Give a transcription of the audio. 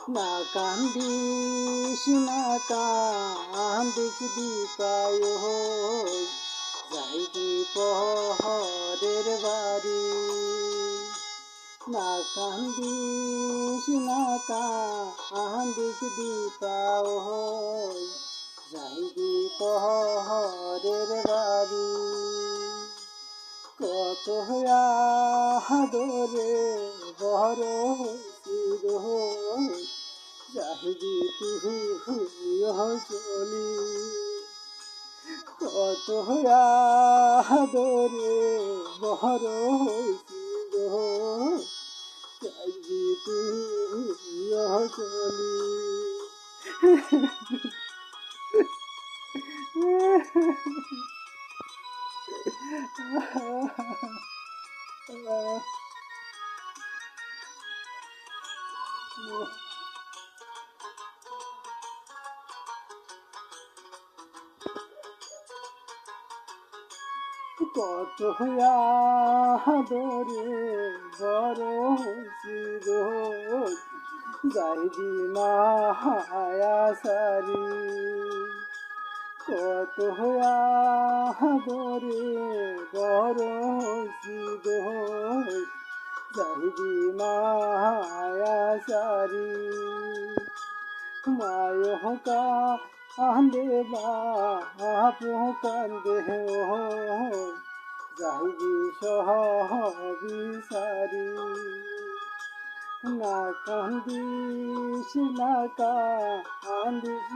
না কান্দিস না কান্দিস দীপায় যাইবি পহরের বাড়ি। না কান্দিস না কান্দিস দীপায় যাইবি পহরের বাড়ি। কত আদরে বড় হইছিল যাইবি তুই চলি। কত আদরে বড় হইছিল যাইবি তুই চলি। কত আদরে বড় হইছিল যাইবি মায়া সারি। কত আদরে বড় হইছিল যাইবি মায়া সারি। মায়ো কান্দে বাপু কান্দে যাইবি সহবি সারি। না কান্দিস না কান্দিস